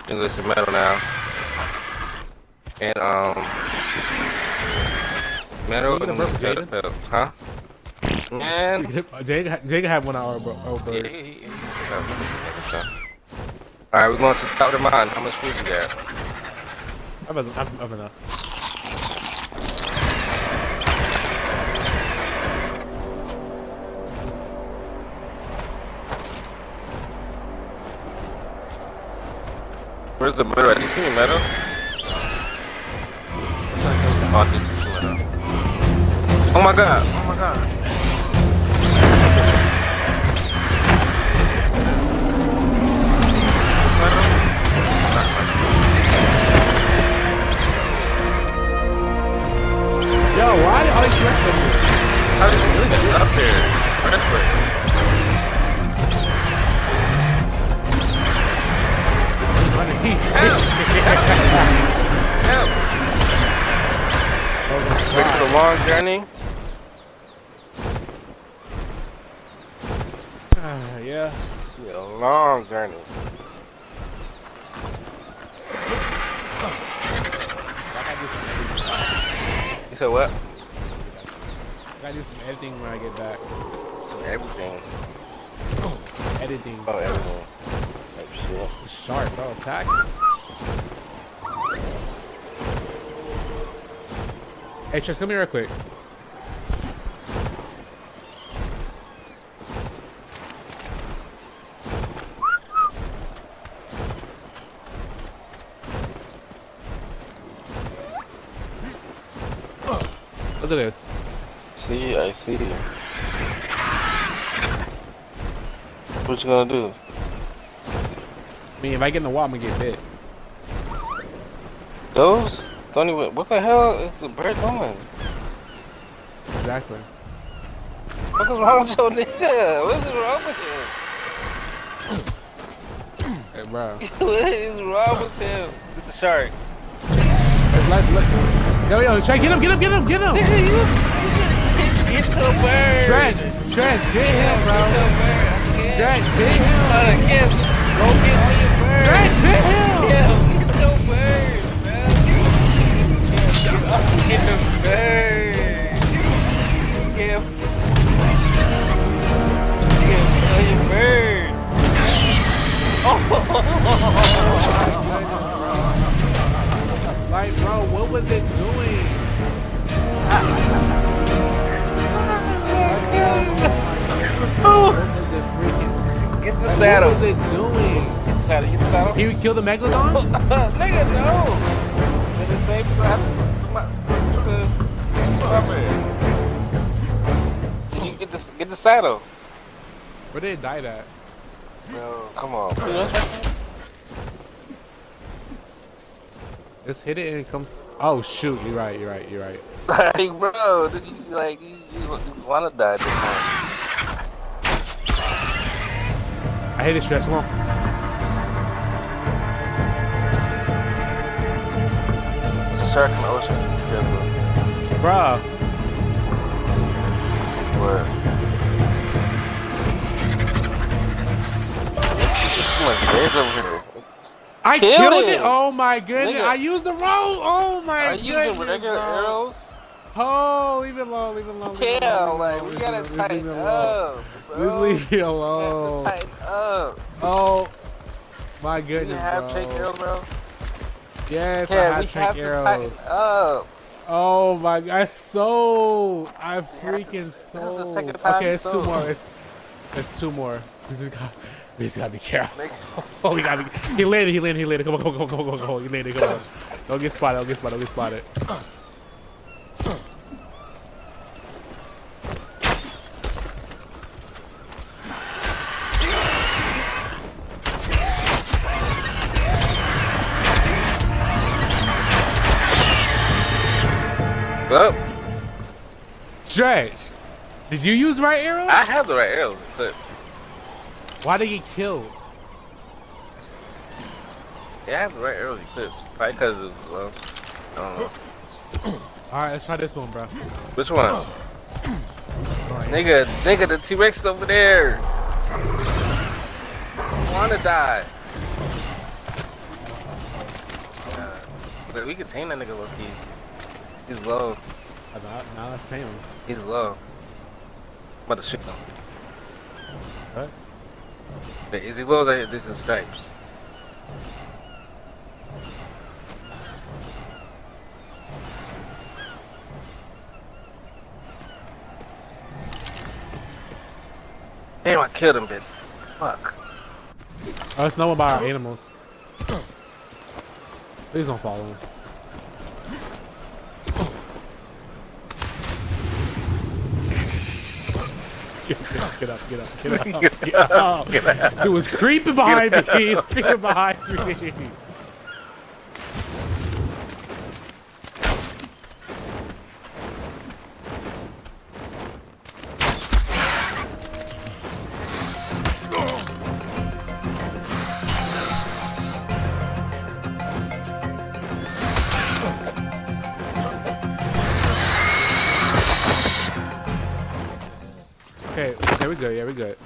Enlisted metal now. And metal and pedal. Huh? Man. Jake have one hour, bro. Oh, birds. Yeah. Alright, we're going to the top of the mountain. How much food you got? I've enough. Where's the metal? You see me metal? Oh, this is metal. Oh my god! Oh my god! Yo, why are you up here? How did you get up there? Where's Help! Ready for the long journey? Yeah. Yeah, a long journey. You said what? I gotta do some editing when I get back. Some everything. Editing. Oh, everything. Oh, shit. Sharp, bro. Attack. Hey, Tress, come here real quick. Look at this. See, I see. What you gonna do? I mean, if I get in the wall, I'm gonna get bit. Those? Don't even. What the hell is the bird doing? Exactly. What is wrong with your nigga? What is wrong with him? Hey, bro. What is wrong with him? This is a shark. Yo, try get him. Get your bird. Trent, get him, bro. Trent, get him. Go get all your birds. Trent, get him. Get your bird, man. Get the bird. Get all your bird. Like, bro, what was it doing? Get the saddle. What was it doing? Get the saddle. Get the saddle. Can you kill the Megalodon? Nigga, no. And the same people have to you get the saddle. Where did it die at? Bro, come on. Just hit it and it comes. Oh shoot! You're right. Like, bro, you wanna die this time. I hate it, Stress. Come on. It's a shark in the ocean. Careful. Bruh. Where? There's too much days over here. I killed it! Oh my goodness! Nigga. I used the rope! Oh my goodness! Are you using regular arrows? Oh, leave it alone, leave it alone. Yeah, like, we gotta tighten up, bro. Just leave it alone. We have to tighten up. Oh, my goodness, You have Jake arrow, bro? Yes, Yeah, I we have have Jake to arrows. tighten up. Oh my god, I freaking sold. This is the second time Okay, you it's two sold. more. It's two more. We just gotta be careful. Oh, we gotta be. He landed. Come on. He landed, come on. Don't get spotted. Well, Stretch, did you use right arrows? I have the right arrows, but Why did he get killed? yeah, I have the right arrows equipped. Probably because it was, well, I don't know. Alright, let's try this one, bro. Which one? Nigga, the T-Rex is over there. I wanna die. But we could tame that nigga low key. He's low. Now let's tame him. He's low. I'm about to shoot him. What? Wait, is he low? This is stripes. Damn, I killed him, bitch. Fuck. Oh, it's no one by our animals. Please don't follow him. Get up. Get up. It was creeping behind me. Creeping behind me. Okay, we good. Yeah, we good.